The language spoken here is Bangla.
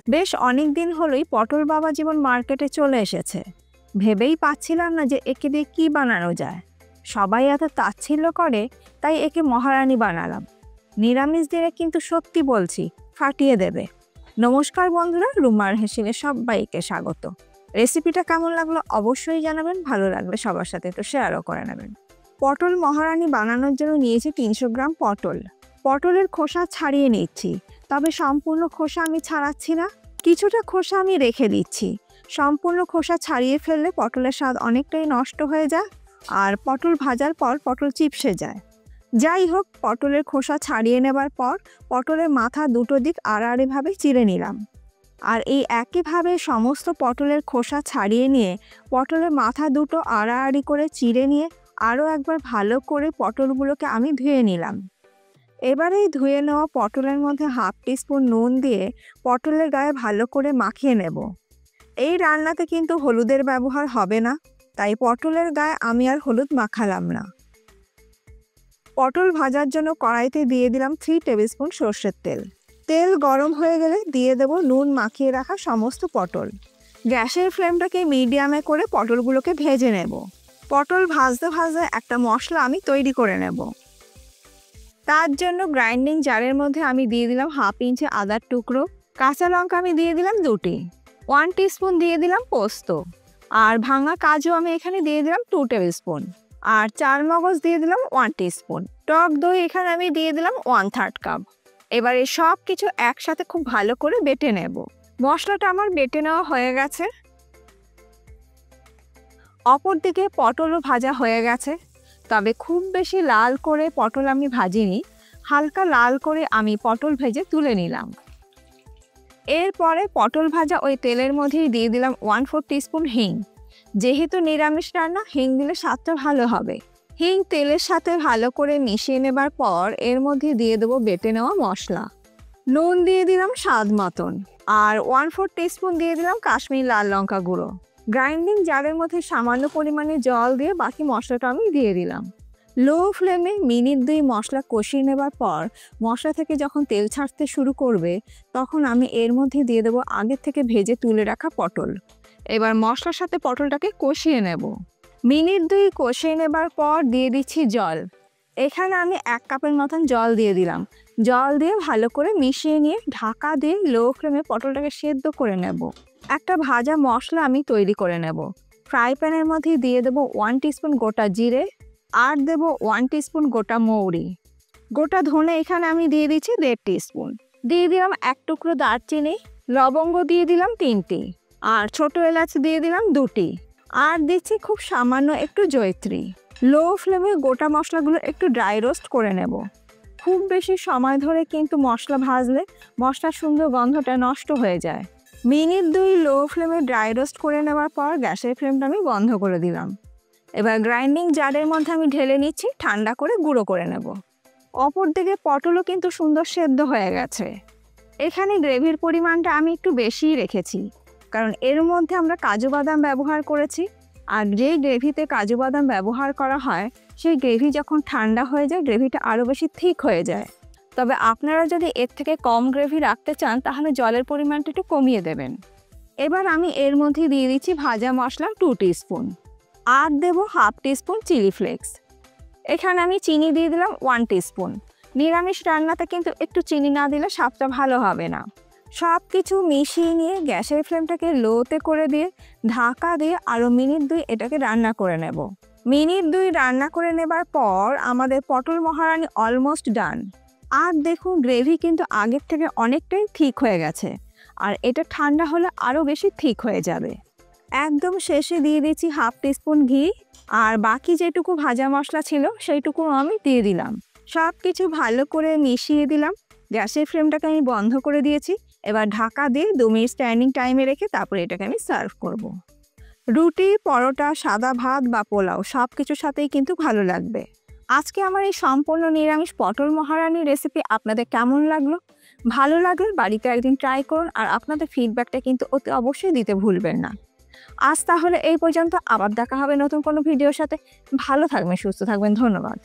বেশ অনেক দিন হলোই পটল বাবা জীবন মার্কেটে চলে এসেছে। ভেবেই পাচ্ছিলাম না যে একে দিয়ে কী বানানো যায়। সবাই এত তাচ্ছিল্য করে, তাই একে মহারানী বানালাম। নিরামিষ দিনে কিন্তু সত্যি বলছি, ফাটিয়ে দেবে। নমস্কার বন্ধুরা, রুমার হেসিলে সবাইকে স্বাগত। রেসিপিটা কেমন লাগলো অবশ্যই জানাবেন, ভালো লাগলে সবার সাথে একটু শেয়ারও করে নেবেন। পটল মহারানী বানানোর জন্য নিয়েছি 300 গ্রাম পটল। পটলের খোসা ছাড়িয়ে নিচ্ছি, তবে সম্পূর্ণ খোসা আমি ছাড়াচ্ছি না, কিছুটা খোসা আমি রেখে দিচ্ছি। সম্পূর্ণ খোসা ছাড়িয়ে ফেললে পটলের স্বাদ অনেকটাই নষ্ট হয়ে যায়, আর পটল ভাজার পর পটল চিপসে যায়। যাই হোক, পটলের খোসা ছাড়িয়ে নেবার পর পটলের মাথা দুটো দিক আড়াআড়িভাবে চিড়ে নিলাম। আর এই একইভাবে সমস্ত পটলের খোসা ছাড়িয়ে নিয়ে পটলের মাথা দুটো আড়াআড়ি করে চিড়ে নিয়ে আরও একবার ভালো করে পটলগুলোকে আমি ধুয়ে নিলাম। এবারে এই ধুয়ে নেওয়া পটলের মধ্যে হাফ টিস্পুন নুন দিয়ে পটলের গায়ে ভালো করে মাখিয়ে নেব। এই রান্নাতে কিন্তু হলুদের ব্যবহার হবে না, তাই পটলের গায়ে আমি আর হলুদ মাখালাম না। পটল ভাজার জন্য কড়াইতে দিয়ে দিলাম 3 টেবিল স্পুন সর্ষের তেল। তেল গরম হয়ে গেলে দিয়ে দেব নুন মাখিয়ে রাখা সমস্ত পটল। গ্যাসের ফ্লেমটাকে মিডিয়ামে করে পটলগুলোকে ভেজে নেব। পটল ভাজতে ভাজতে একটা মশলা আমি তৈরি করে নেব। তার জন্য গ্রাইন্ডিং জারের মধ্যে আমি দিয়ে দিলাম হাফ ইঞ্চি আদার টুকরো, কাঁচা লঙ্কা আমি দিয়ে দিলাম 2টি, 1 টিস্পুন দিয়ে দিলাম পোস্ত, আর ভাঙা কাজু আমি এখানে দিয়ে দিলাম 2 টেবিল স্পুন, আর চারমগজ দিয়ে দিলাম 1 টিস্পুন। টক দই এখানে আমি দিয়ে দিলাম 1/3 কাপ। এবারে সব কিছু একসাথে খুব ভালো করে বেটে নেব। মশলাটা আমার বেটে নেওয়া হয়ে গেছে। অপরদিকে পটলও ভাজা হয়ে গেছে, তবে খুব বেশি লাল করে পটল আমি ভাজিনি, হালকা লাল করে আমি পটল ভেজে তুলে নিলাম। এরপরে পটল ভাজা ওই তেলের মধ্যেই দিয়ে দিলাম 1/4 টিস্পুন হিং। যেহেতু নিরামিষ রান্না, হিং দিলে স্বাদটা ভালো হবে। হিং তেলের সাথে ভালো করে মিশিয়ে নেবার পর এর মধ্যে দিয়ে দেবো বেটে নেওয়া মশলা। নুন দিয়ে দিলাম স্বাদ মতন, আর 1/4 টিস্পুন দিয়ে দিলাম কাশ্মীরি লাল লঙ্কা গুঁড়ো। গ্রাইন্ডিং জারের মধ্যে সামান্য পরিমাণে জল দিয়ে বাকি মশলাটা আমি দিয়ে দিলাম। লো ফ্লেমে মিনিট 2 মশলা কষিয়ে নেবার পর মশলা থেকে যখন তেল ছাড়তে শুরু করবে, তখন আমি এর মধ্যে দিয়ে দেবো আগের থেকে ভেজে তুলে রাখা পটল। এবার মশলার সাথে পটলটাকে কষিয়ে নেব। মিনিট 2 কষিয়ে নেবার পর দিয়ে দিচ্ছি জল। এখানে আমি 1 কাপের মতন জল দিয়ে দিলাম। জল দিয়ে ভালো করে মিশিয়ে নিয়ে ঢাকা দিয়ে লো ফ্লেমে পটলটাকে সেদ্ধ করে নেব। একটা ভাজা মশলা আমি তৈরি করে নেব। ফ্রাই প্যানের মধ্যে দিয়ে দেবো 1 টিস্পুন গোটা জিরে, আর দেবো 1 টিস্পুন গোটা মৌরি। গোটা ধনে এখানে আমি দিয়ে দিচ্ছি 1.5 টিস্পুন। দিয়ে দিলাম 1 টুকরো দারচিনি, লবঙ্গ দিয়ে দিলাম 3টি, আর ছোট এলাচ দিয়ে দিলাম 2টি, আর দিচ্ছি খুব সামান্য একটু জয়িত্রী। লো ফ্লেমে গোটা মশলাগুলো একটু ড্রাই রোস্ট করে নেব। খুব বেশি সময় ধরে কিন্তু মশলা ভাজলে মশলার সুন্দর গন্ধটা নষ্ট হয়ে যায়। মিনিট 2 লো ফ্লেমে ড্রাই রোস্ট করে নেওয়ার পর গ্যাসের ফ্লেমটা আমি বন্ধ করে দিলাম। এবার গ্রাইন্ডিং জারের মধ্যে আমি ঢেলে নিচ্ছি, ঠান্ডা করে গুঁড়ো করে নেব। অপরদিকে পটলও কিন্তু সুন্দর সেদ্ধ হয়ে গেছে। এখানে গ্রেভির পরিমাণটা আমি একটু বেশিই রেখেছি, কারণ এর মধ্যে আমরা কাজু বাদাম ব্যবহার করেছি, আর যে গ্রেভিতে কাজু বাদাম ব্যবহার করা হয় সেই গ্রেভি যখন ঠান্ডা হয়ে যায় গ্রেভিটা আরও বেশি থিক হয়ে যায়। তবে আপনারা যদি এর থেকে কম গ্রেভি রাখতে চান তাহলে জলের পরিমাণটা একটু কমিয়ে দেবেন। এবার আমি এর মধ্যে দিয়ে দিচ্ছি ভাজা মশলা 2 টিস্পুন, আর দেবো হাফ টিস্পুন চিলি ফ্লেক্স। এখানে আমি চিনি দিয়ে দিলাম 1 টিস্পুন। নিরামিষ রান্নাতে কিন্তু একটু চিনি না দিলে স্বাদটা ভালো হবে না। সব কিছু মিশিয়ে নিয়ে গ্যাসের ফ্লেমটাকে লোতে করে দিয়ে ঢাকা দিয়ে আরও মিনিট 2 এটাকে রান্না করে নেব। মিনিট 2 রান্না করে নেবার পর আমাদের পটল মহারানী অলমোস্ট ডান। আর দেখুন, গ্রেভি কিন্তু আগের থেকে অনেকটাই ঠিক হয়ে গেছে, আর এটা ঠান্ডা হলে আরও বেশি ঠিক হয়ে যাবে। একদম শেষে দিয়ে দিচ্ছি হাফ টিস্পুন ঘি, আর বাকি যেটুকু ভাজা মশলা ছিল সেইটুকু আমি দিয়ে দিলাম। সব কিছু ভালো করে মিশিয়ে দিলাম। গ্যাসের ফ্লেমটাকে আমি বন্ধ করে দিয়েছি। এবার ঢাকা দিয়ে 2 মিনিট স্ট্যান্ডিং টাইমে রেখে তারপরে এটাকে আমি সার্ভ করব। রুটি, পরোটা, সাদা ভাত বা পোলাও সব কিছুর সাথেই কিন্তু ভালো লাগবে। আজকে আমার এই সম্পূর্ণ নিরামিষ পটল মহারানী রেসিপি আপনাদের কেমন লাগলো? ভালো লাগলে বাড়িতে একদিন ট্রাই করুন, আর আপনাদের ফিডব্যাকটা কিন্তু অতি অবশ্যই দিতে ভুলবেন না। আজ তাহলে এই পর্যন্ত, আবার দেখা হবে নতুন কোনো ভিডিওর সাথে। ভালো থাকবেন, সুস্থ থাকবেন, ধন্যবাদ।